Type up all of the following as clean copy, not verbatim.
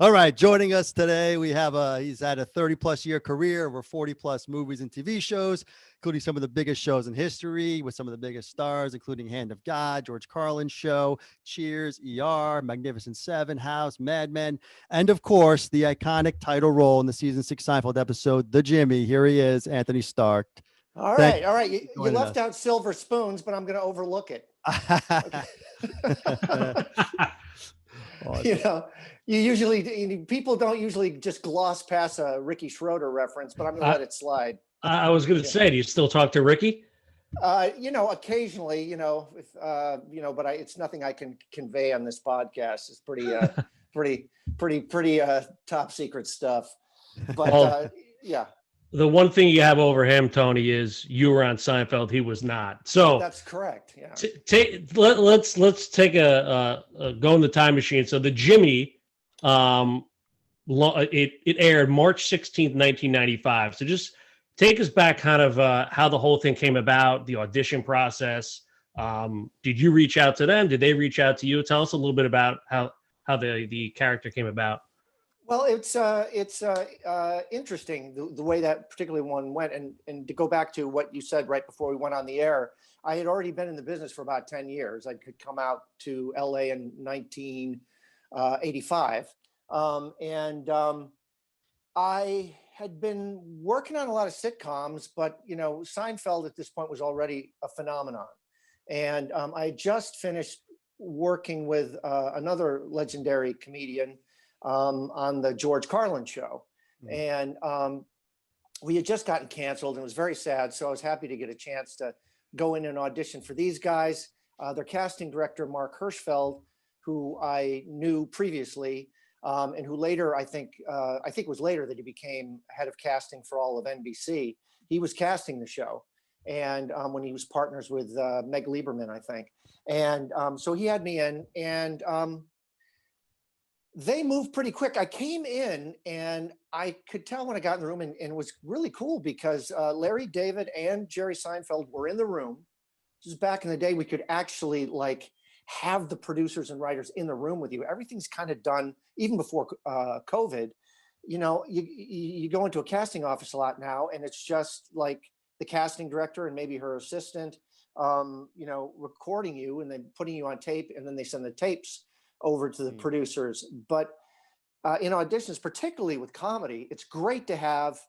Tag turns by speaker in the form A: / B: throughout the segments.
A: All right, joining us today, we have he's had a 30+ year career, over 40+ movies and TV shows, including some of the biggest shows in history with some of the biggest stars, including Hand of God, George Carlin Show, Cheers, ER, Magnificent Seven, House, Mad Men, and of course, the iconic title role in the season 6 Seinfeld episode, The Jimmy. Here he is, Anthony Starke.
B: All right. You left out Silver Spoons, but I'm going to overlook it. Okay.
A: Awesome.
B: People don't usually just gloss past a Ricky Schroeder reference, but I'm going to let it slide.
C: I was going to say, do you still talk to Ricky?
B: Occasionally, but it's nothing I can convey on this podcast. It's pretty top secret stuff. But yeah.
C: The one thing you have over him, Tony, is you were on Seinfeld. He was not. So
B: that's correct. Yeah.
C: Let's take a go in the time machine. So the Jimmy, it aired March 16th, 1995. So just take us back, kind of how the whole thing came about, the audition process. Did you reach out to them? Did they reach out to you? Tell us a little bit about how the character came about.
B: Well, it's interesting the way that particular one went, and to go back to what you said right before we went on the air, I had already been in the business for about 10 years. I could come out to LA in 1985, and I had been working on a lot of sitcoms, but Seinfeld at this point was already a phenomenon, and I had just finished working with another legendary comedian on the George Carlin Show. And we had just gotten canceled and it was very sad. So I was happy to get a chance to go in and audition for these guys. Their casting director, Mark Hirschfeld, who I knew previously, and who later, I think it was later that he became head of casting for all of NBC. He was casting the show. And when he was partners with Meg Lieberman, I think. And so he had me in, and they moved pretty quick. I came in and I could tell when I got in the room, and it was really cool because Larry David and Jerry Seinfeld were in the room. This is back in the day we could actually have the producers and writers in the room with you. Everything's kind of done even before COVID. You go into a casting office a lot now, and it's just like the casting director and maybe her assistant, recording you and then putting you on tape, and then they send the tapes over to the producers. But in auditions, particularly with comedy, it's great to have,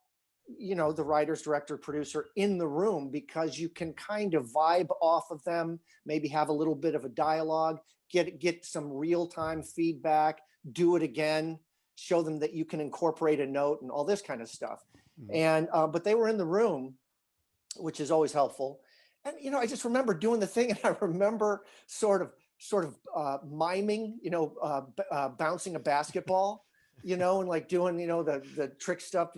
B: the writers, director, producer in the room, because you can kind of vibe off of them, maybe have a little bit of a dialogue, get some real-time feedback, do it again, show them that you can incorporate a note and all this kind of stuff. And but they were in the room, which is always helpful. And I just remember doing the thing, and I remember sort of miming, bouncing a basketball, and like doing, the trick stuff,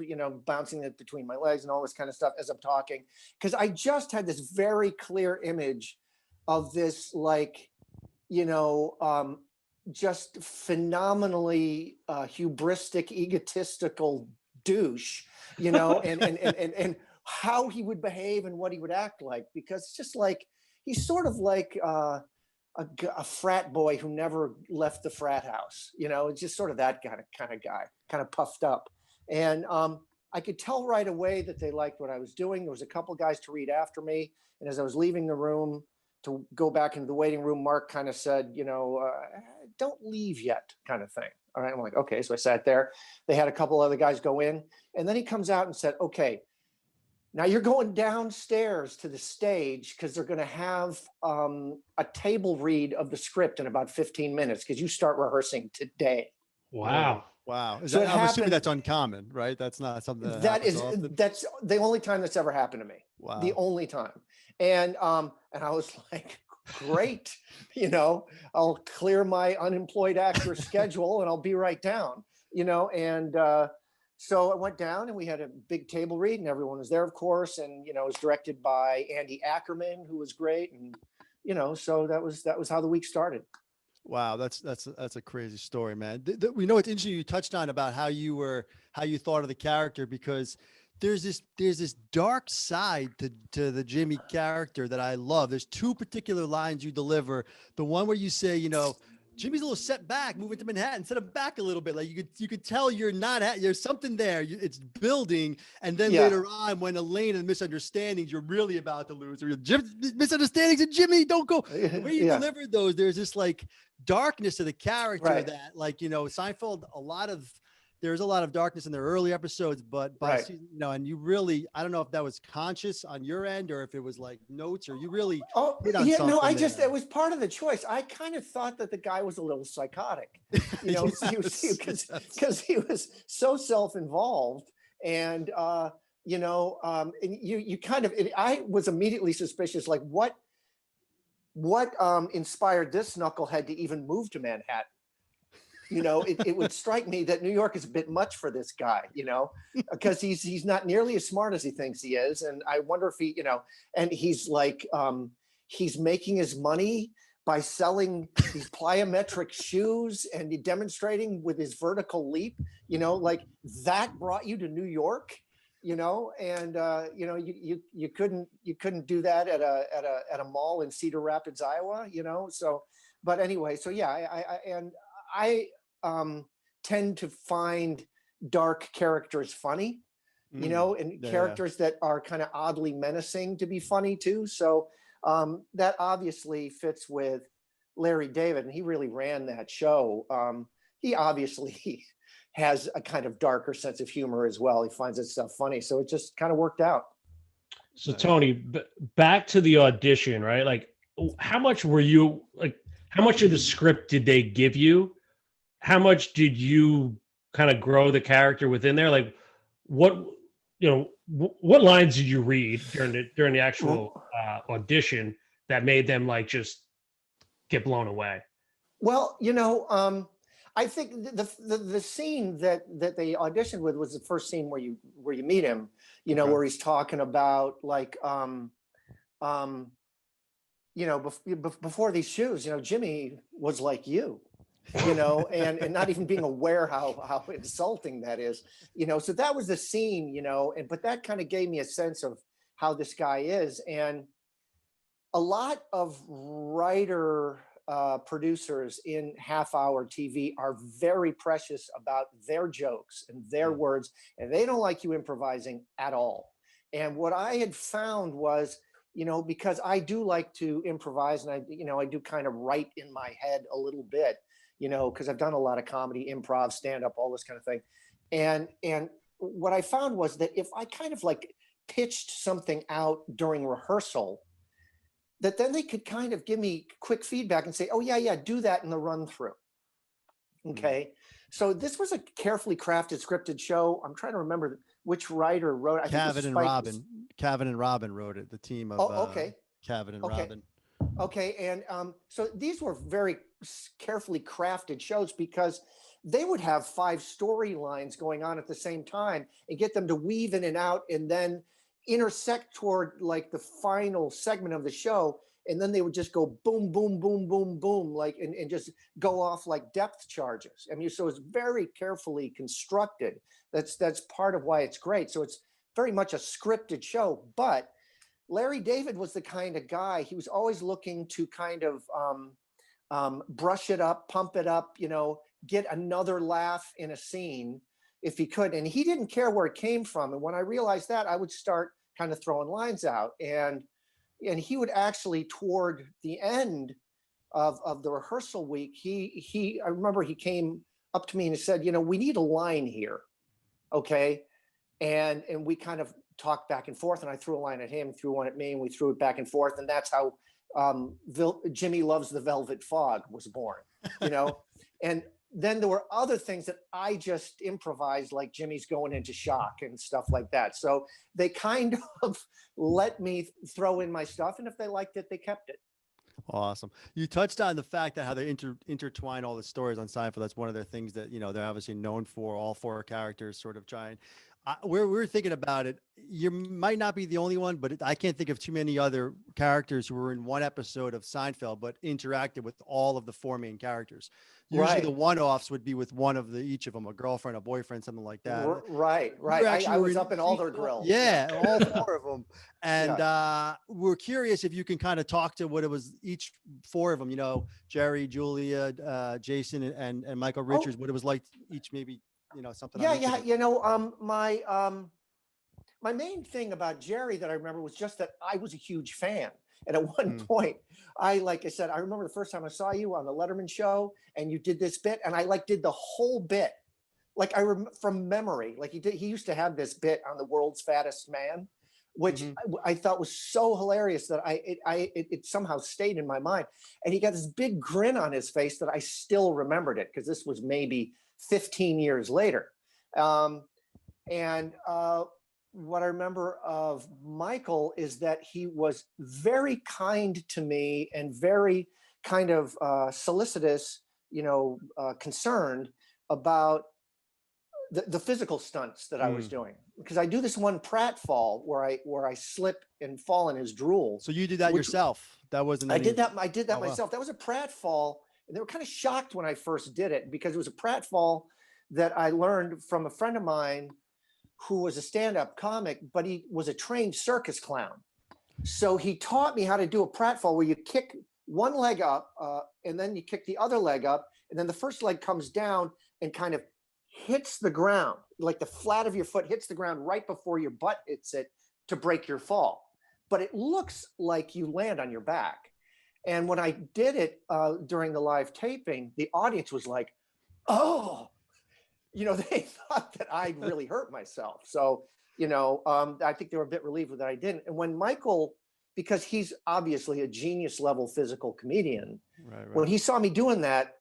B: bouncing it between my legs and all this kind of stuff as I'm talking. Because I just had this very clear image of this, just phenomenally hubristic, egotistical douche, and how he would behave and what he would act like. Because it's just he's sort of like a frat boy who never left the frat house, it's just sort of that kind of guy, kind of puffed up. And I could tell right away that they liked what I was doing. There was a couple guys to read after me. And as I was leaving the room to go back into the waiting room, Mark kind of said, don't leave yet, kind of thing. All right. I'm like, okay. So I sat there. They had a couple other guys go in. And then he comes out and said, okay, now you're going downstairs to the stage because they're going to have a table read of the script in about 15 minutes because you start rehearsing today.
C: Wow.
A: Wow.
B: So
A: I'm assuming that's uncommon, right? That's not something
B: that's the only time that's ever happened to me.
A: Wow.
B: The only time. And I was like, great, I'll clear my unemployed actor schedule and I'll be right down, and so I went down and we had a big table read and everyone was there, of course. And, it was directed by Andy Ackerman, who was great. And, so that was how the week started.
A: Wow. That's a crazy story, man. We know it's interesting. You touched on about how you thought of the character, because there's this dark side to the Jimmy character that I love. There's two particular lines you deliver. The one where you say, Jimmy's a little set back, moving to Manhattan, set him back a little bit. Like you could tell you're not there's something there. It's building. And then later on, when Elaine and misunderstandings, you're really about to lose. Or misunderstandings and Jimmy, don't go. The way you delivered those, there's this like darkness to the character that, like, you know, Seinfeld, there's a lot of darkness in their early episodes, but by season, you know, and you really, I don't know if that was conscious on your end or if it was like notes or you really hit on something
B: it was part of the choice. I kind of thought that the guy was a little psychotic, you know, because he was so self-involved and, you know, and you kind of, I was immediately suspicious, like what inspired this knucklehead to even move to Manhattan? You know, it would strike me that New York is a bit much for this guy, you know, because he's not nearly as smart as he thinks he is. And I wonder if he, you know, and he's like, he's making his money by selling these plyometric shoes and demonstrating with his vertical leap, you know, like that brought you to New York, you know, and you know, you couldn't do that at a mall in Cedar Rapids, Iowa, you know. So, but anyway, so yeah, I tend to find dark characters funny, you know, and characters that are kind of oddly menacing to be funny too. So that obviously fits with Larry David, and he really ran that show. He obviously has a kind of darker sense of humor as well. He finds that stuff funny. So it just kind of worked out.
C: So Tony, back to the audition, right? Like how much were you like, how much of the script did they give you? How much did you kind of grow the character within there? Like what, you know, what lines did you read during the actual audition that made them like just get blown away?
B: Well, you know, I think the scene that they auditioned with was the first scene where you meet him, you know, where he's talking about like, you know, before these shoes, you know, Jimmy was like you know, and not even being aware how insulting that is, you know. So that was the scene, you know, but that kind of gave me a sense of how this guy is. And a lot of writer producers in half-hour TV are very precious about their jokes and their words, and they don't like you improvising at all. And what I had found was, you know, because I do like to improvise, and I do kind of write in my head a little bit, you know, because I've done a lot of comedy, improv, stand-up, all this kind of thing. And what I found was that if I kind of like pitched something out during rehearsal, that then they could kind of give me quick feedback and say, oh yeah, do that in the run through. Okay. So this was a carefully crafted scripted show. I'm trying to remember which writer wrote it.
A: Cavan and Robin wrote it, the team of Cavan and Robin.
B: Okay. And so these were very carefully crafted shows because they would have 5 storylines going on at the same time and get them to weave in and out and then intersect toward like the final segment of the show. And then they would just go boom, boom, boom, boom, boom, like, and just go off like depth charges. I mean, so it's very carefully constructed. That's part of why it's great. So it's very much a scripted show, but Larry David was the kind of guy, he was always looking to kind of brush it up, pump it up, you know, get another laugh in a scene if he could. And he didn't care where it came from. And when I realized that, I would start kind of throwing lines out. And he would actually, toward the end of the rehearsal week, I remember he came up to me and said, you know, we need a line here. Okay. And we kind of talked back and forth, and I threw a line at him, threw one at me, and we threw it back and forth. And that's how Jimmy Loves the Velvet Fog was born, you know? And then there were other things that I just improvised, like Jimmy's going into shock and stuff like that. So they kind of let me throw in my stuff, and if they liked it, they kept it.
A: Awesome. You touched on the fact that how they intertwine all the stories on Seinfeld. That's one of their things that, you know, they're obviously known for, all 4 characters sort of trying. we're thinking about it. You might not be the only one, but I can't think of too many other characters who were in one episode of Seinfeld, but interacted with all of the four main characters. Usually the one-offs would be with one of each of them, a girlfriend, a boyfriend, something like that.
B: Right.
A: I
B: was up in all their grills.
A: Yeah, all four of them. And we're curious if you can kind of talk to what it was, each four of them, you know, Jerry, Julia, Jason, and Michael Richards, what it was like each, maybe, you know, something.
B: Yeah. You know, my main thing about Jerry that I remember was just that I was a huge fan. And at one point, like I said, I remember the first time I saw you on the Letterman show and you did this bit, and I did the whole bit. Like from memory, like he used to have this bit on the world's fattest man, which I thought was so hilarious that it somehow stayed in my mind. And he got this big grin on his face that I still remembered it, because this was maybe 15 years later. What I remember of Michael is that he was very kind to me and very kind of solicitous, you know, concerned about the physical stunts that I was doing, because I do this one pratfall where I slip and fall in his drool.
A: So you did that yourself? That wasn't.
B: I did that myself. Wow. That was a pratfall, and they were kind of shocked when I first did it, because it was a pratfall that I learned from a friend of mine who was a stand-up comic, but he was a trained circus clown. So he taught me how to do a pratfall where you kick one leg up and then you kick the other leg up, and then the first leg comes down and kind of hits the ground, like the flat of your foot hits the ground right before your butt hits it to break your fall. But it looks like you land on your back. And when I did it during the live taping, the audience was like, oh, you know, they thought that I'd really hurt myself. So, you know, I think they were a bit relieved that I didn't. And when Michael, because he's obviously a genius level physical comedian, when he saw me doing that,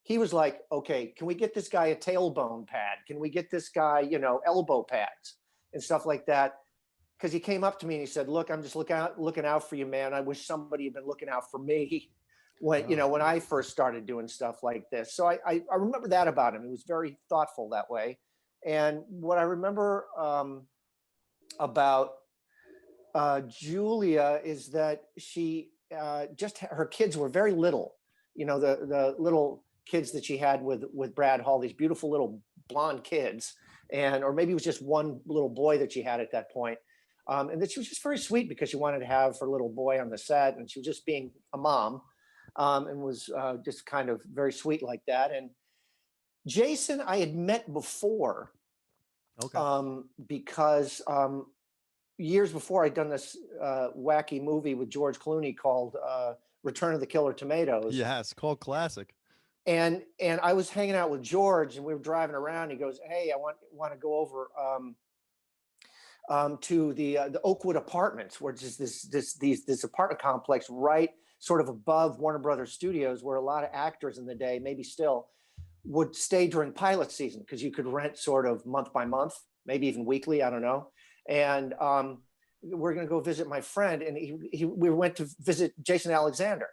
B: he was like, okay, can we get this guy a tailbone pad? Can we get this guy, you know, elbow pads and stuff like that? Because he came up to me and he said, look, I'm just looking out for you, man. I wish somebody had been looking out for me when, you know, when I first started doing stuff like this. So I remember that about him. He was very thoughtful that way. And what I remember about Julia is that she her kids were very little, you know, the little kids that she had with Brad Hall, these beautiful little blonde kids, or maybe it was just one little boy that she had at that point. And that she was just very sweet because she wanted to have her little boy on the set, and she was just being a mom. And was just kind of very sweet like that. And Jason, I had met before, because years before I'd done this wacky movie with George Clooney called Return of the Killer Tomatoes.
A: Yes, called classic.
B: And I was hanging out with George, and we were driving around. He goes, "Hey, I want to go over to the Oakwood Apartments, which is this apartment complex right sort of above Warner Brothers Studios, where a lot of actors in the day, maybe still, would stay during pilot season, because you could rent sort of month by month, maybe even weekly, I don't know. And we're going to go visit my friend, and we went to visit Jason Alexander.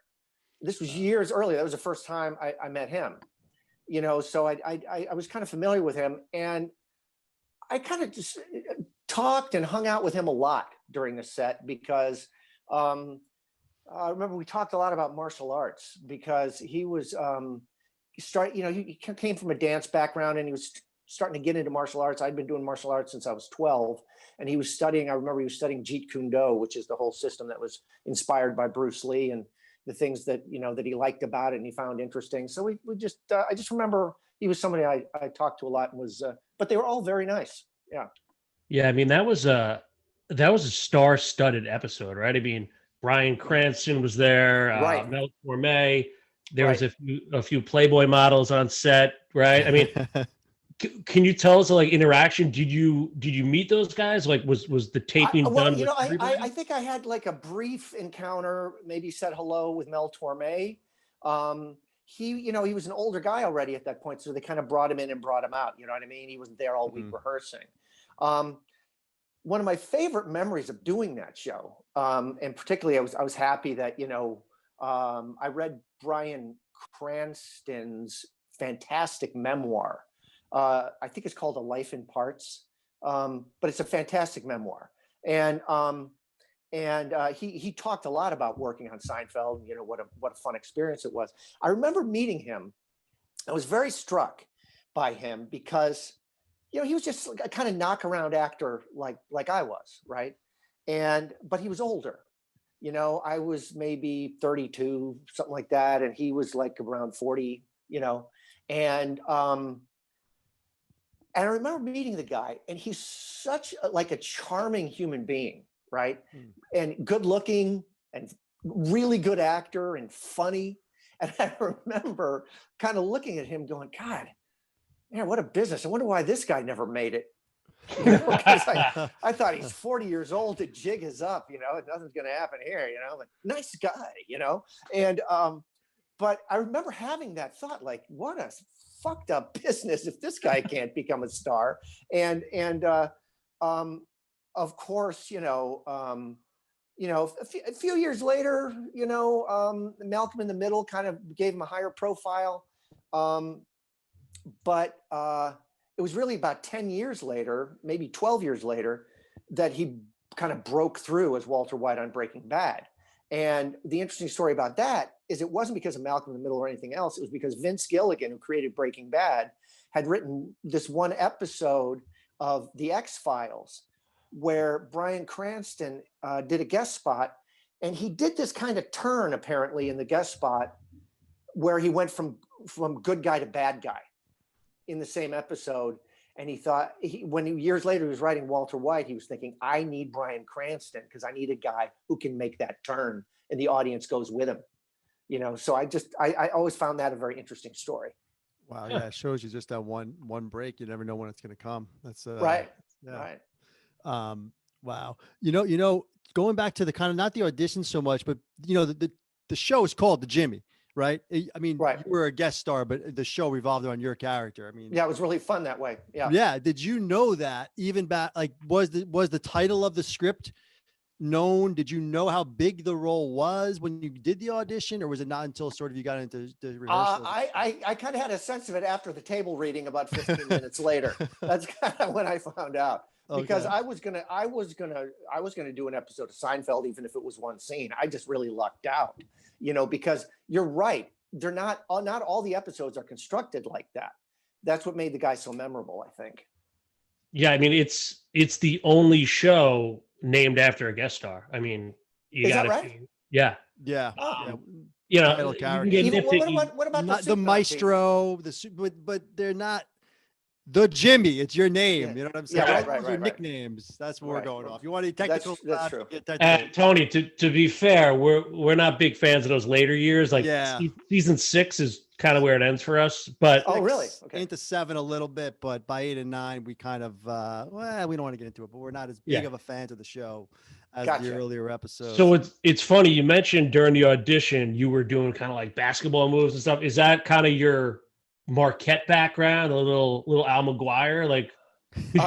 B: This was years earlier. That was the first time I met him, you know, so I was kind of familiar with him, and I kind of just talked and hung out with him a lot during the set, because I remember we talked a lot about martial arts, because he was he came from a dance background, and he was starting to get into martial arts. I'd been doing martial arts since I was 12, and he was studying, I remember he was studying Jeet Kune Do, which is the whole system that was inspired by Bruce Lee, and the things that, you know, that he liked about it and he found interesting. So we just, I just remember he was somebody I talked to a lot, and was, but they were all very nice. Yeah.
C: Yeah. I mean, that was a star-studded episode, right? I mean, Bryan Cranston was there, Mel Torme. There was a few Playboy models on set, right? I mean, can you tell us, like, interaction? Did you meet those guys? Like, was the taping done?
B: You know, I think I had like a brief encounter, maybe said hello with Mel Torme. He was an older guy already at that point, so they kind of brought him in and brought him out. You know what I mean? He wasn't there all week rehearsing. One of my favorite memories of doing that show, and particularly I was happy that, you know, I read Bryan Cranston's fantastic memoir. I think it's called A Life in Parts, but it's a fantastic memoir. And he talked a lot about working on Seinfeld, you know, what a fun experience it was. I remember meeting him. I was very struck by him because, you know, he was just a kind of knock-around actor like I was, right? But he was older. You know, I was maybe 32, something like that, and he was like around 40, you know. And I remember meeting the guy, and he's such like a charming human being, right? And good looking and really good actor and funny. And I remember kind of looking at him going, God, man, what a business. I wonder why this guy never made it. You know, because I thought he's 40 years old to jig us up, you know, nothing's going to happen here, you know, like nice guy, you know? And, but I remember having that thought, like, what a fucked up business if this guy can't become a star. And of course, you know, a few years later, you know, Malcolm in the Middle kind of gave him a higher profile. But it was really about 10 years later, maybe 12 years later, that he kind of broke through as Walter White on Breaking Bad. And the interesting story about that is it wasn't because of Malcolm in the Middle or anything else. It was because Vince Gilligan, who created Breaking Bad, had written this one episode of The X-Files where Bryan Cranston did a guest spot. And he did this kind of turn, apparently, in the guest spot where he went from good guy to bad guy in the same episode. And he thought, years later he was writing Walter White, he was thinking, I need Bryan Cranston because I need a guy who can make that turn and the audience goes with him. You know, so I always found that a very interesting story.
A: Wow. Yeah. It shows you just that one break. You never know when it's going to come. That's
B: right.
A: Yeah.
B: Right.
A: Wow. You know, going back to the kind of, not the audition so much, but you know, the show is called The Jimmy. Right. I mean,
B: right.
A: You were a guest star, but the show revolved around your character. I mean,
B: yeah, it was really fun that way. Yeah.
A: Yeah. Did you know that even back, like, was the title of the script known? Did you know how big the role was when you did the audition, or was it not until sort of you got into the rehearsal?
B: I kind of had a sense of it after the table reading about 15 minutes later. That's kind of when I found out. Because okay. I was gonna do an episode of Seinfeld, even if it was one scene. I just really lucked out, you know, because you're right. They're not all the episodes are constructed like that. That's what made the guy so memorable, I think.
C: Yeah, I mean, it's the only show named after a guest star. I mean,
B: is that right?
C: Yeah.
A: Yeah.
C: You know,
B: what about
A: not the maestro, but they're not the Jimmy. It's your name. Yeah. You know what I'm saying?
B: Yeah, right.
A: Nicknames. That's what we're going off. You want any technical?
B: That's true.
C: Tony, to be fair, we're not big fans of those later years. Like season 6 is kind of where it ends for us. But
B: really? Okay.
A: Into 7 a little bit, but by 8 and 9, we kind of we don't want to get into it, but we're not as big of a fans of the show as the earlier episodes. So
C: it's funny you mentioned during the audition you were doing kind of like basketball moves and stuff. Is that kind of your Marquette background, a little Al McGuire, like?
B: You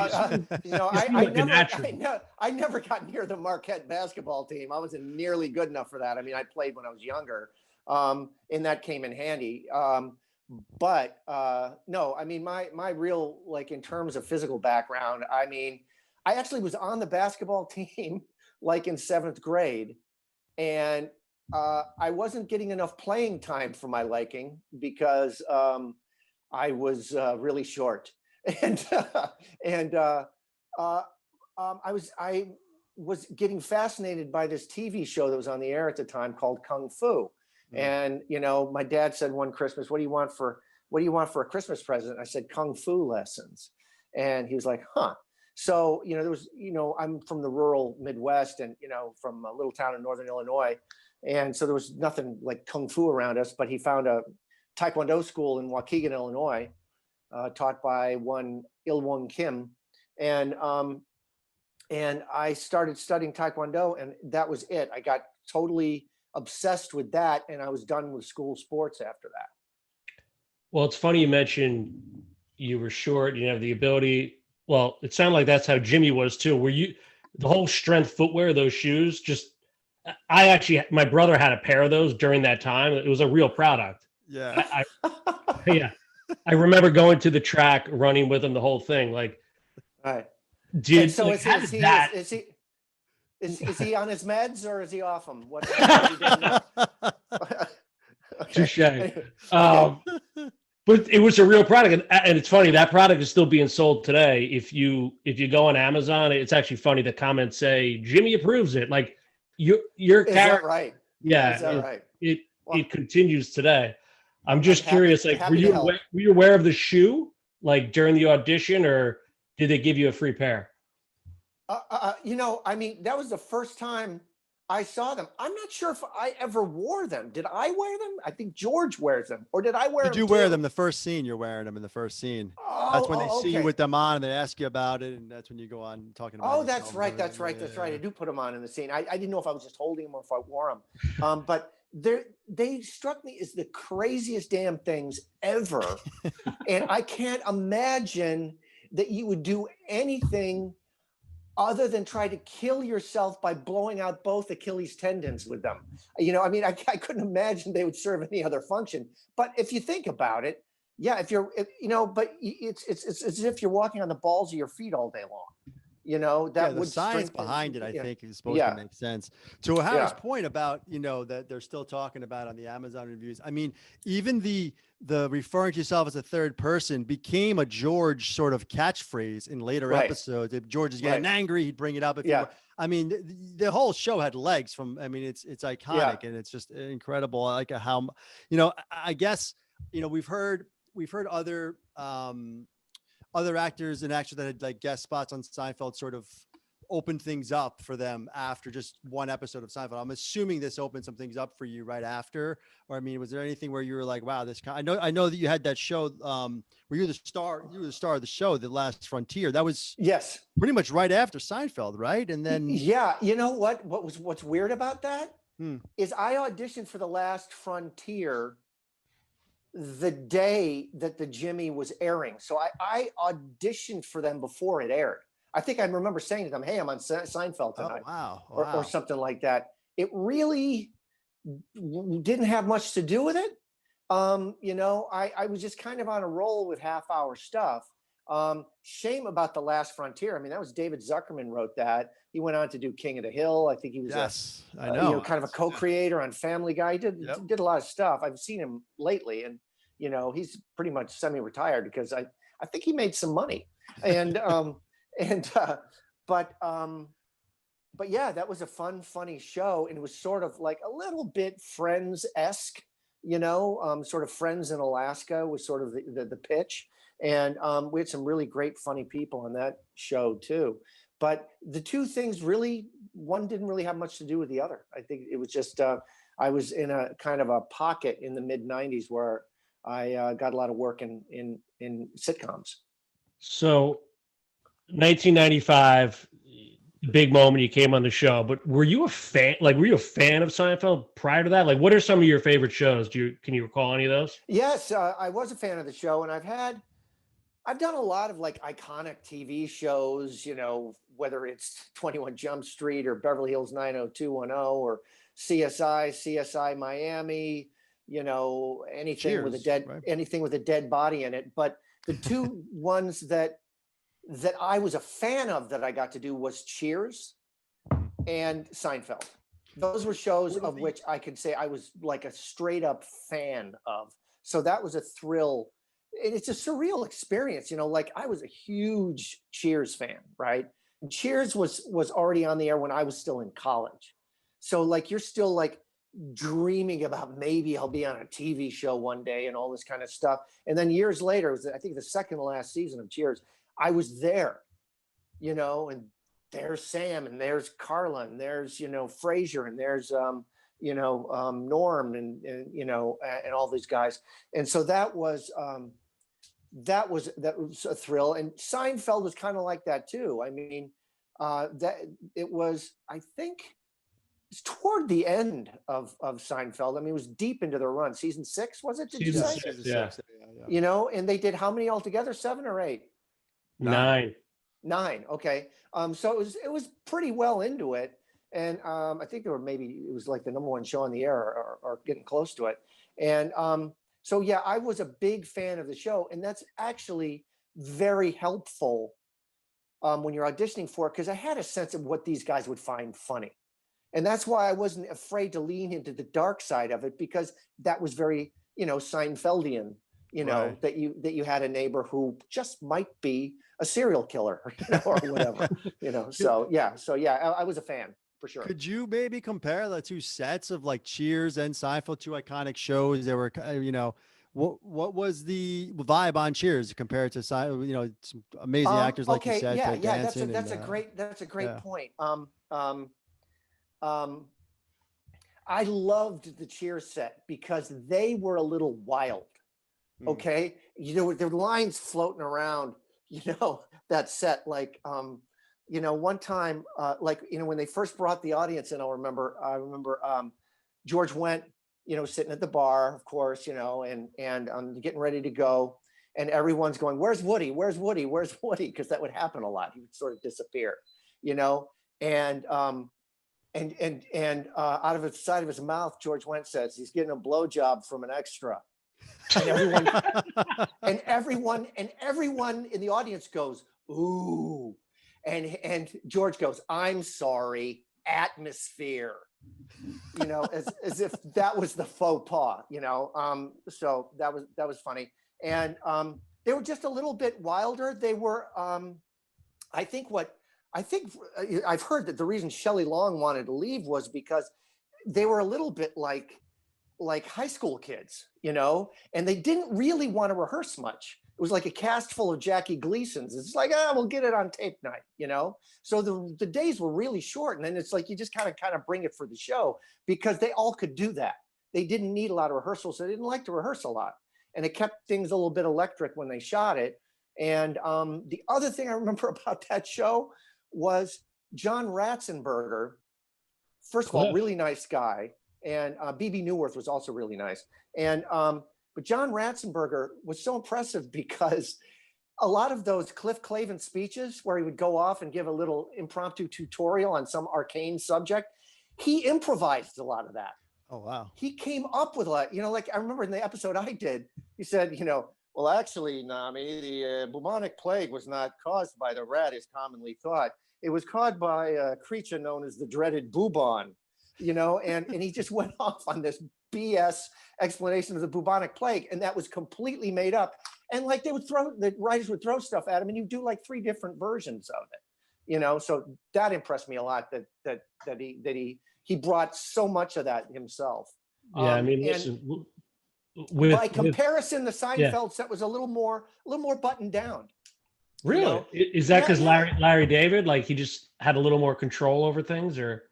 B: know, I never got near the Marquette basketball team. I wasn't nearly good enough for that. I mean, I played when I was younger, and that came in handy. But no, I mean, my real, like, in terms of physical background, I mean, I actually was on the basketball team like in 7th grade, and I wasn't getting enough playing time for my liking because I was really short, and I was getting fascinated by this TV show that was on the air at the time called Kung Fu. And, you know, my dad said one Christmas, what do you want for a Christmas present? I said, Kung Fu lessons. And he was like, huh. So, you know, there was, you know, I'm from the rural Midwest and, you know, from a little town in Northern Illinois. And so there was nothing like Kung Fu around us, but he found a Taekwondo school in Waukegan, Illinois, taught by one Il Wong Kim. And I started studying Taekwondo, and that was it. I got totally obsessed with that, and I was done with school sports after that.
C: Well, it's funny you mentioned you were short, you have the ability. Well, it sounded like that's how Jimmy was too. Were you the whole strength footwear, those shoes? Just, my brother had a pair of those during that time. It was a real product.
A: Yeah.
C: I remember going to the track, running with him, the whole thing. Like,
B: right.
C: Dude,
B: So
C: like, how did that?
B: is he on his meds or is he off them? What he didn't know. Okay.
C: Touche.
B: Anyway, okay.
C: Um, but it was a real product, and it's funny that product is still being sold today. If you go on Amazon, it's actually funny. The comments say Jimmy approves it. Like your
B: Is that
C: character,
B: right?
C: yeah,
B: Is that right? Well,
C: it continues today. I'm
B: I'm
C: just curious. Like,
B: happy to help.
C: were you aware of the shoe like during the audition, or did they give you a free pair?
B: I mean, that was the first time I saw them. I'm not sure if I ever wore them. Did I wear them? I think George wears them, or did I wear
A: You
B: them?
A: do wear
B: too?
A: them the first scene. You're wearing them in the first scene.
B: Oh,
A: That's when they see you
B: okay.
A: with them on and they ask you about it, and that's when you go on talking about.
B: Oh, that's
A: yourself
B: right.
A: and
B: That's right.
A: everything.
B: That's right. I do put them on in the scene. I didn't know if I was just holding them or if I wore them. But they struck me as the craziest damn things ever. And I can't imagine that you would do anything other than try to kill yourself by blowing out both Achilles tendons with them. I mean, I couldn't imagine they would serve any other function. But if you think about it, yeah, but it's as if you're walking on the balls of your feet all day long. That
A: the
B: would
A: science
B: strengthen.
A: behind it, I
B: Yeah.
A: think, is supposed
B: Yeah.
A: to make sense. To Howard's
B: Yeah.
A: point about, that they're still talking about on the Amazon reviews. I mean, even the referring to yourself as a third person became a George sort of catchphrase in later
B: Right.
A: episodes. If George is getting
B: Right.
A: angry, he'd bring it up.
B: Yeah.
A: I mean, the whole show had legs it's iconic, and it's just incredible. I like how, I guess, we've heard other actors and actors that had like guest spots on Seinfeld sort of opened things up for them after just one episode of Seinfeld. I'm assuming this opened some things up for you right after, or I mean, was there anything where you were like, wow, I know that you had that show where you were the star of the show, The Last Frontier. That was
B: Yes.
A: pretty much right after Seinfeld, right? And then
B: Yeah, you know what's weird about that is I auditioned for The Last Frontier the day that the Jimmy was airing. So I auditioned for them before it aired. I think I remember saying to them, "Hey, I'm on Seinfeld tonight," or something like that. It really didn't have much to do with it. I was just kind of on a roll with half-hour stuff. Shame about The Last Frontier. I mean, that was David Zuckerman wrote that. He went on to do King of the Hill. I think he was
A: I know.
B: kind of a co-creator on Family Guy. He did a lot of stuff. I've seen him lately, and he's pretty much semi-retired because I think he made some money. And but yeah, that was a funny show, and it was sort of like a little bit Friends-esque, sort of Friends in Alaska was sort of the pitch. And we had some really great, funny people on that show too. But the two things one didn't really have much to do with the other. I think it was just, I was in a kind of a pocket in the mid 90s where I got a lot of work in sitcoms.
C: So 1995, big moment, you came on the show, but were you a fan of Seinfeld prior to that? Like, what are some of your favorite shows? Can you recall any of those?
B: Yes, I was a fan of the show, and I've done a lot of like iconic TV shows, whether it's 21 Jump Street or Beverly Hills 90210 or CSI Miami, anything
A: Cheers,
B: with a dead body in it. But the two ones that I was a fan of that I got to do was Cheers and Seinfeld. Those were shows of which I could say I was like a straight up fan of. So that was a thrill. It's a surreal experience, like I was a huge Cheers fan, right? And Cheers was already on the air when I was still in college. So like, you're still like dreaming about maybe I'll be on a TV show one day and all this kind of stuff. And then years later, it was, I think, the second to last season of Cheers, I was there, and there's Sam and there's Carla and there's, Frasier and there's, Norm and all these guys. And so that was a thrill. And Seinfeld was kind of like that too. I mean, that it was, I think it's toward the end of Seinfeld. I mean, it was deep into the run. Season 6, was it? Did you say?
C: Season 6,
B: yeah. And they did how many altogether? 7 or 8?
C: 9.
B: 9. Okay. So it was pretty well into it. And I think it was like the number 1 show on the air or getting close to it. And so, yeah, I was a big fan of the show. And that's actually very helpful when you're auditioning for it, because I had a sense of what these guys would find funny. And that's why I wasn't afraid to lean into the dark side of it, because that was very, Seinfeldian,
A: Right.
B: that you had a neighbor who just might be a serial killer, or whatever, So yeah, I was a fan for sure.
A: Could you maybe compare the two sets of like Cheers and Seinfeld, two iconic shows? There were, what was the vibe on Cheers compared to some amazing actors like you
B: Okay,
A: said,
B: yeah,
A: Ted
B: yeah,
A: Danson
B: that's
A: and,
B: a great
A: yeah.
B: point. Um, I loved the Cheers set because they were a little wild. Okay, there were lines floating around, that set, like, one time, when they first brought the audience in, I remember George went, sitting at the bar, of course, and getting ready to go, and everyone's going, "Where's Woody? Where's Woody? Where's Woody?" Because that would happen a lot. He would sort of disappear, and out of the side of his mouth, George Wendt says he's getting a blowjob from an extra. And everyone in the audience goes, "Ooh," and George goes, "I'm sorry, atmosphere," as if that was the faux pas, So that was funny, and they were just a little bit wilder. They were, I think I've heard that the reason Shelley Long wanted to leave was because they were a little bit like high school kids, and they didn't really want to rehearse much. It was like a cast full of Jackie Gleasons. It's like, we'll get it on tape night, So the days were really short, and then it's like you just kind of bring it for the show, because they all could do that. They didn't need a lot of rehearsals. So they didn't like to rehearse a lot, and it kept things a little bit electric when they shot it. And the other thing I remember about that show was John Ratzenberger. First of all, really nice guy. And BB Newirth was also really nice. And but John Ratzenberger was so impressive because a lot of those Cliff Clavin speeches where he would go off and give a little impromptu tutorial on some arcane subject, he improvised a lot of that.
A: Oh, wow.
B: He came up with like I remember in the episode I did, he said, "Well, actually, Nami, the bubonic plague was not caused by the rat as commonly thought. It was caused by a creature known as the dreaded bubon." And he just went off on this BS explanation of the bubonic plague, and that was completely made up. And like the writers would throw stuff at him, and you do like 3 different versions of it, So that impressed me a lot. That he brought so much of that himself.
C: Yeah, I mean,
B: by comparison, the Seinfeld set was a little more buttoned down.
C: Really, is that because Larry David, like, he just had a little more control over things, or?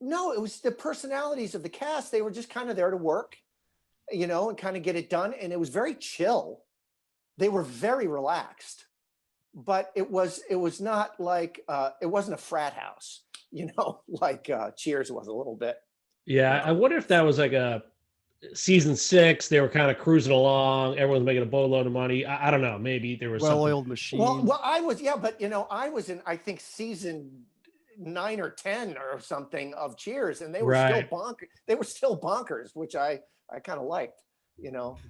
B: No, it was the personalities of the cast. They were just kind of there to work, and kind of get it done. And it was very chill. They were very relaxed, but it was not like, it wasn't a frat house, like Cheers was a little bit.
C: Yeah. I wonder if that was like a season 6, they were kind of cruising along. Everyone's making a boatload of money. I don't know. Maybe there was
A: well-oiled machine.
B: Well, I was, but I was in, I think, season 9 or 10 or something of Cheers, and they were still bonkers. They were still bonkers, which I kind of liked,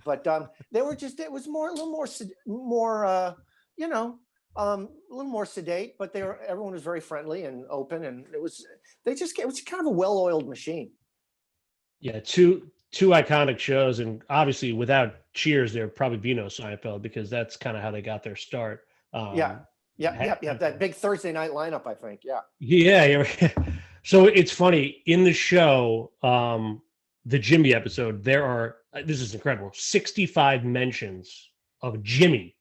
B: But they were just, it was a little more sedate. But everyone was very friendly and open, and it was kind of a well-oiled machine.
C: Yeah, two iconic shows, and obviously without Cheers, there'd probably be no Seinfeld, because that's kind of how they got their start.
B: Yeah. That big Thursday night lineup, I think. Yeah.
C: Yeah. So it's funny in the show, the Jimmy episode, there are, this is incredible, 65 mentions of Jimmy,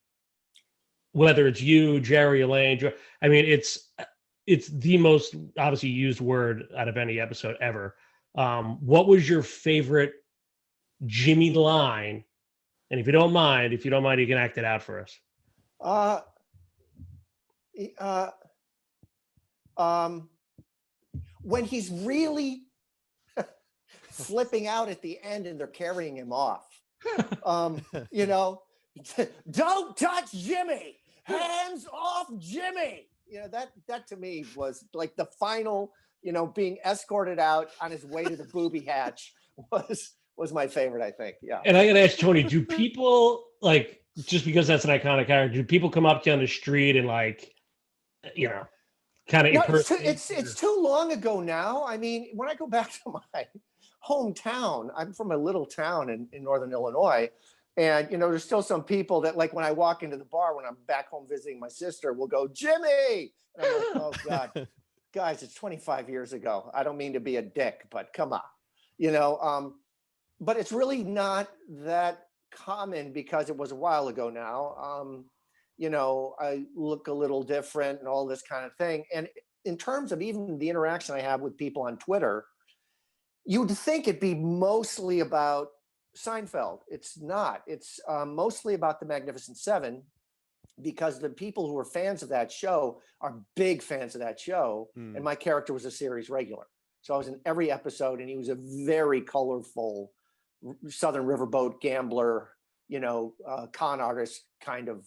C: whether it's you, Jerry, Elaine. I mean, it's the most obviously used word out of any episode ever. What was your favorite Jimmy line? And if you don't mind, you can act it out for us.
B: When he's really flipping out at the end and they're carrying him off, don't touch Jimmy, hands off Jimmy. That to me was like the final, being escorted out on his way to the booby hatch was my favorite, I think. Yeah.
C: And I gotta ask Tony, do people, like, just because that's an iconic character, do people come up to you on the street and like you know, kind of
B: No, it's too long ago now. I mean, when I go back to my hometown, I'm from a little town in northern Illinois, and there's still some people that, like, when I walk into the bar when I'm back home visiting my sister, will go, Jimmy, and I'm like, oh God, guys, it's 25 years ago. I don't mean to be a dick, but come on, but it's really not that common because it was a while ago now. I look a little different and all this kind of thing. And in terms of even the interaction I have with people on Twitter, you'd think it'd be mostly about Seinfeld. It's not. It's mostly about the Magnificent Seven, because the people who are fans of that show are big fans of that show. And my character was a series regular. So I was in every episode, and he was a very colorful Southern riverboat gambler, con artist kind of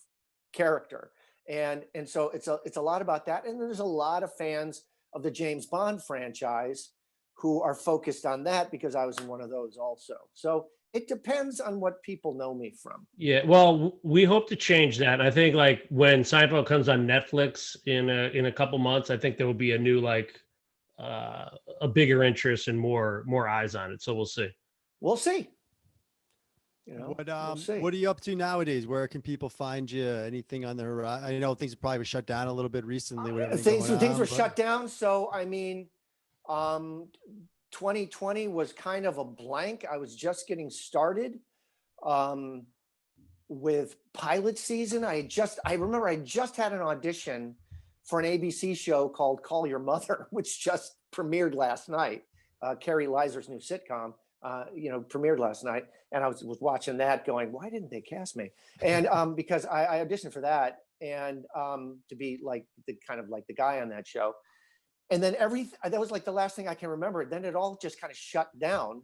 B: character. And so it's a lot about that. And there's a lot of fans of the James Bond franchise who are focused on that, because I was in one of those also. So it depends on what people know me from.
C: Yeah, well, we hope to change that. I think, like, when Seinfeld comes on Netflix in a couple months, I think there will be a new, like, a bigger interest and more eyes on it. So we'll see.
B: We'll see.
A: We'll
B: see.
A: What are you up to nowadays? Where can people find you? Anything on the horizon? I know things have probably shut down a little bit recently.
B: Things were shut down. So, I mean, 2020 was kind of a blank. I was just getting started with pilot season. I remember I just had an audition for an ABC show called Call Your Mother, which just premiered last night. Carrie Leiser's new sitcom, premiered last night. And I was watching that going, why didn't they cast me? And because I auditioned for that, and to be like the guy on that show. And then that was like the last thing I can remember. Then it all just kind of shut down.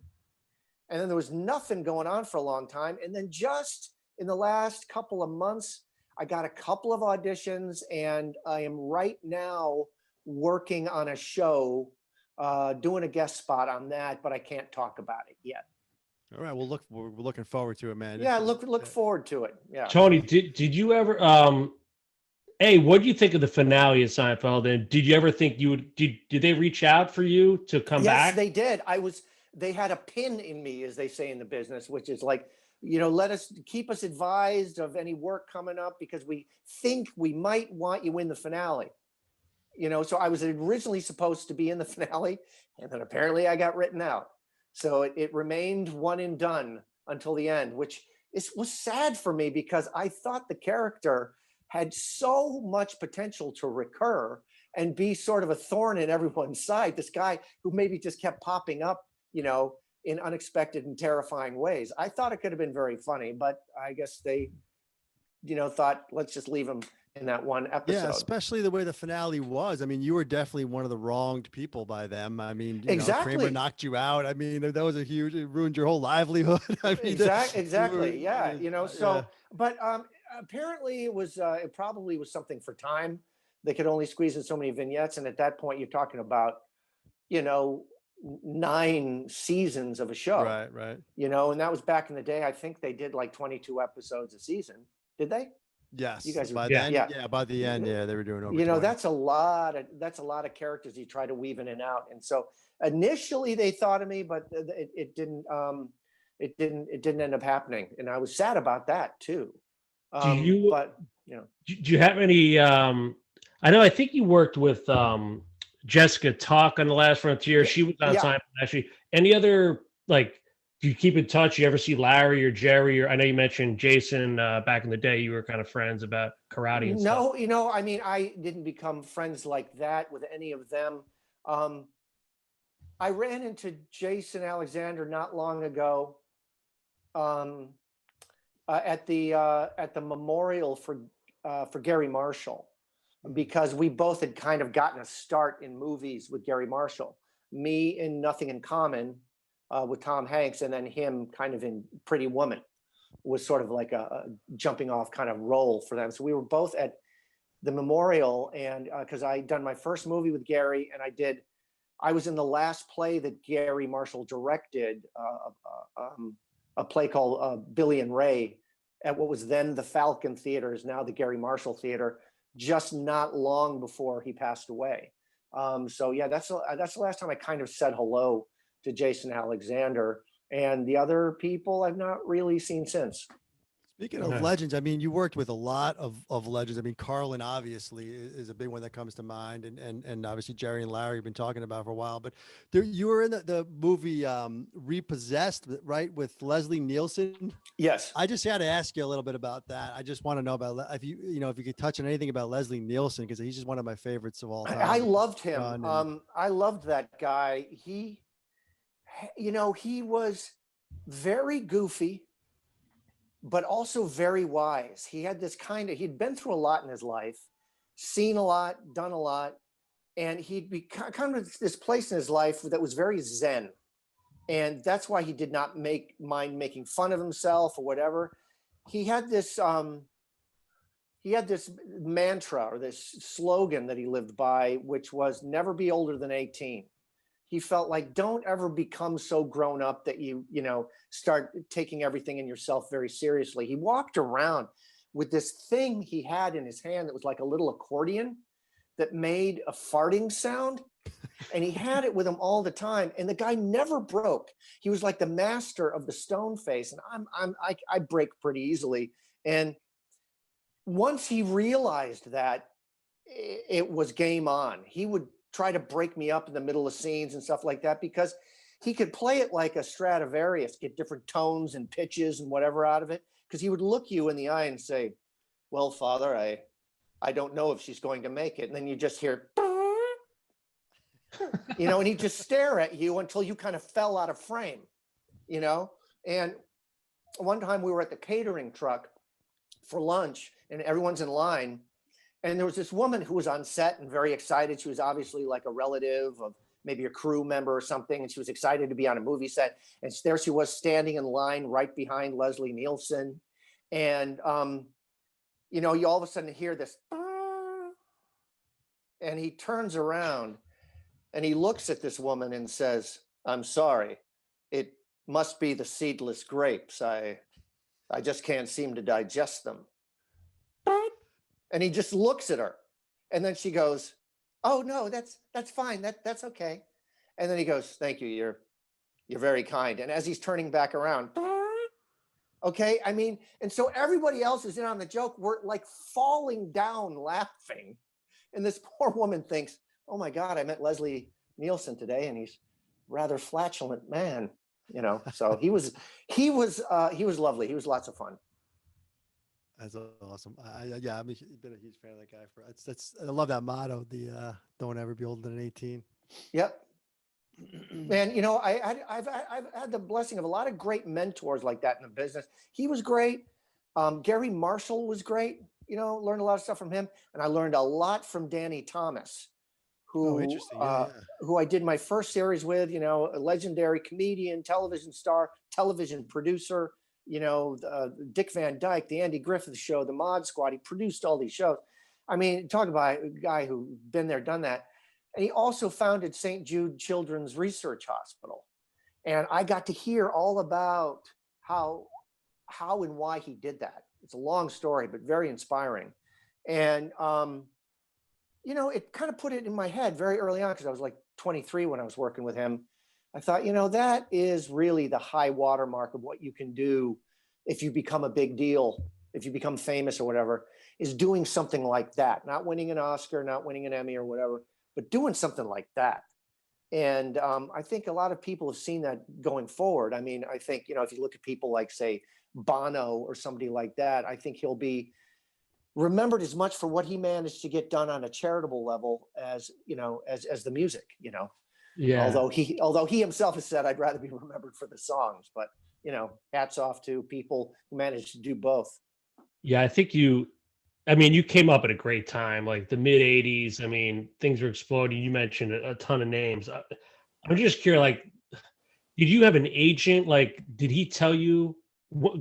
B: And then there was nothing going on for a long time. And then just in the last couple of months, I got a couple of auditions, and I am right now working on a show, doing a guest spot on that, but I can't talk about it yet.
A: All right. Well, we're looking forward to it, man.
B: Yeah, look forward to it. Yeah.
C: Tony, did you ever what do you think of the finale of Seinfeld? And did you ever think did they reach out for you to come back?
B: Yes, they did. They had a pin in me, as they say in the business, which is like, keep us advised of any work coming up, because we think we might want you in the finale. So I was originally supposed to be in the finale, and then apparently I got written out. So it remained one and done until the end, which was sad for me, because I thought the character had so much potential to recur and be sort of a thorn in everyone's side. This guy who maybe just kept popping up, in unexpected and terrifying ways. I thought it could have been very funny, but I guess they, thought, let's just leave him in that one episode.
A: Yeah, especially the way the finale was. I mean, you were definitely one of the wronged people by them. I mean,
B: exactly.
A: Kramer knocked you out. I mean, that was it ruined your whole livelihood. I mean,
B: exactly. Yeah. But apparently it probably was something for time. They could only squeeze in so many vignettes. And at that point, you're talking about, 9 seasons of a show.
A: Right.
B: And that was back in the day. I think they did like 22 episodes a season. Did they?
A: Yes.
B: You guys
A: by the end, they were doing over 20.
B: That's a lot of characters you try to weave in and out. And so initially they thought of me, but it didn't end up happening. And I was sad about that too.
C: Do you have any, I think you worked with Jessica Talk on The Last Frontier. She was on Seinfeld, actually. Any other, like, do you keep in touch? You ever see Larry or Jerry? Or I know you mentioned Jason back in the day. You were kind of friends about karate and stuff.
B: No, I mean, I didn't become friends like that with any of them. I ran into Jason Alexander not long ago at the memorial for Gary Marshall, because we both had kind of gotten a start in movies with Gary Marshall. Me in Nothing in Common with Tom Hanks, and then him kind of in Pretty Woman was sort of like a jumping off kind of role for them. So we were both at the memorial, and because I'd done my first movie with Gary, and I was in the last play that Gary Marshall directed, a play called Billy and Ray at what was then the Falcon Theater, is now the Gary Marshall Theater, just not long before he passed away. So yeah, that's the last time I kind of said hello to Jason Alexander, and the other people I've not really seen since.
A: Speaking of
C: Yeah.
A: legends, I mean, you worked with a lot of legends. I mean, Carlin obviously is a big one that comes to mind, and obviously Jerry and Larry have been talking about for a while. But there, you were in the movie Repossessed, right, with Leslie Nielsen.
B: Yes.
A: I just had to ask you a little bit about that. I just want to know about if you could touch on anything about Leslie Nielsen, because he's just one of my favorites of all time.
B: I loved him.
A: Gun and-
B: I loved that guy. He was very goofy, but also very wise. He had this he'd been through a lot in his life, seen a lot, done a lot, and he'd be kind of this place in his life that was very zen. And that's why he did not mind making fun of himself or whatever. He had this mantra or this slogan that he lived by, which was never be older than 18. He felt like, don't ever become so grown up that you start taking everything in yourself very seriously. He walked around with this thing he had in his hand that was like a little accordion that made a farting sound. And he had it with him all the time. And the guy never broke. He was like the master of the stone face. And I break pretty easily. And once he realized that, it was game on. He would try to break me up in the middle of scenes and stuff like that, because he could play it like a Stradivarius, get different tones and pitches and whatever out of it. Because he would look you in the eye and say, well, Father, I don't know if she's going to make it. And then you just hear, and he'd just stare at you until you kind of fell out of frame, And one time we were at the catering truck for lunch and everyone's in line. And there was this woman who was on set and very excited. She was obviously like a relative of maybe a crew member or something. And she was excited to be on a movie set. And there she was standing in line right behind Leslie Nielsen. And, you all of a sudden hear this, and he turns around and he looks at this woman and says, I'm sorry, it must be the seedless grapes. I just can't seem to digest them. And he just looks at her. And then she goes, oh no, that's fine. That's okay. And then he goes, thank you. You're very kind. And as he's turning back around, okay. I mean, and so everybody else is in on the joke. We're like falling down laughing. And this poor woman thinks, oh my God, I met Leslie Nielsen today and he's a rather flatulent man, so he was lovely. He was lots of fun.
A: That's awesome. I've been a huge fan of that guy. I love that motto. The don't ever be older than 18.
B: Yep. And I've had the blessing of a lot of great mentors like that in the business. He was great. Gary Marshall was great. Learned a lot of stuff from him, and I learned a lot from Danny Thomas, who who I did my first series with. A legendary comedian, television star, television producer. Dick Van Dyke, the Andy Griffith Show, the Mod Squad. He produced all these shows. I mean, talk about a guy who been there, done that. And he also founded St. Jude Children's Research Hospital. And I got to hear all about how and why he did that. It's a long story, but very inspiring. And, it kind of put it in my head very early on, because I was like 23 when I was working with him. I thought, that is really the high watermark of what you can do if you become a big deal, if you become famous or whatever, is doing something like that, not winning an Oscar, not winning an Emmy or whatever, but doing something like that. And I think a lot of people have seen that going forward. I mean, I think, if you look at people like, say, Bono or somebody like that, I think he'll be remembered as much for what he managed to get done on a charitable level as, as the music,
C: Yeah.
B: Although he himself has said, I'd rather be remembered for the songs, but hats off to people who managed to do both.
C: Yeah, I think you came up at a great time, like the mid 80s. I mean, things were exploding. You mentioned a ton of names. I'm just curious, like, did you have an agent? Like, did he tell you,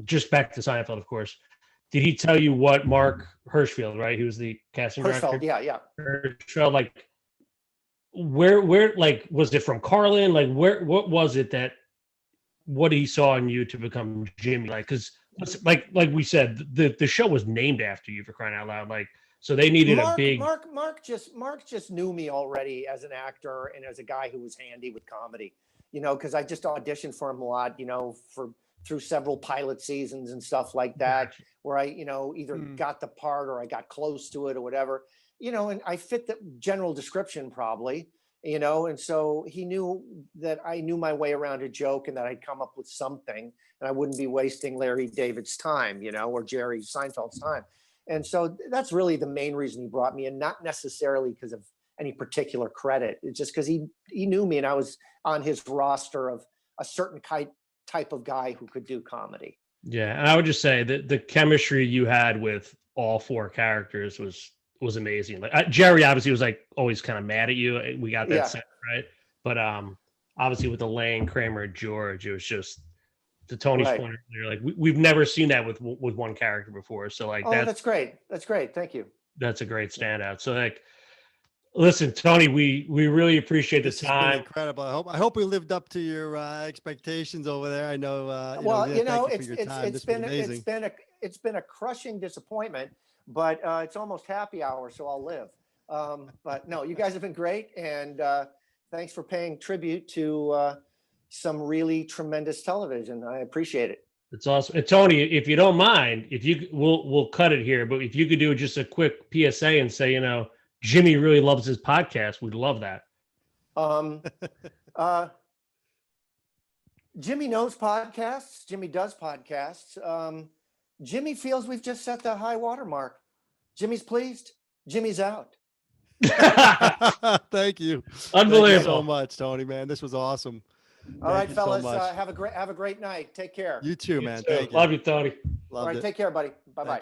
C: just back to Seinfeld, of course, did he tell you what Mark Hirschfeld, right? He was the casting director.
B: Yeah.
C: Hirschfeld, like, where like, was it from Carlin? Like, what was it that what he saw in you to become Jimmy? Like, because like we said, the show was named after you, for crying out loud. Like, So they needed a
B: Mark,
C: big.
B: Mark just knew me already as an actor and as a guy who was handy with comedy, because I just auditioned for him a lot, through several pilot seasons and stuff like that, where I, either got the part or I got close to it or whatever, and I fit the general description probably, and so he knew that I knew my way around a joke and that I'd come up with something and I wouldn't be wasting Larry David's time, or Jerry Seinfeld's time. And so that's really the main reason he brought me in, not necessarily because of any particular credit. It's just because he knew me and I was on his roster of a certain type of guy who could do comedy.
C: Yeah, and I would just say that the chemistry you had with all four characters was amazing. Like Jerry obviously was like always kind of mad at you. We got that set right, but obviously with Elaine, Kramer, and George, it was just. To Tony's point earlier, like we've never seen that with one character before. So like
B: that's great. That's great. Thank you.
C: That's a great standout. So like, listen, Tony, we really appreciate the time.
A: Incredible. I hope we lived up to your expectations over there. I know.
B: It's been a crushing disappointment, but it's almost happy hour, so I'll live. But no, you guys have been great, and thanks for paying tribute to. Some really tremendous television. I appreciate it.
C: It's awesome. And Tony, if you don't mind, we'll cut it here, but if you could do just a quick PSA and say, Jimmy really loves his podcast, we'd love that.
B: Jimmy knows podcasts. Jimmy does podcasts. Jimmy feels we've just set the high water mark. Jimmy's pleased. Jimmy's out.
A: Thank you.
C: Unbelievable.
A: Thank you so much, Tony, man. This was awesome.
B: All right, fellas. Have a great night. Take care.
A: You too, man.
C: Thank you. Love you, Tony.
B: All right, take care, buddy. Bye-bye.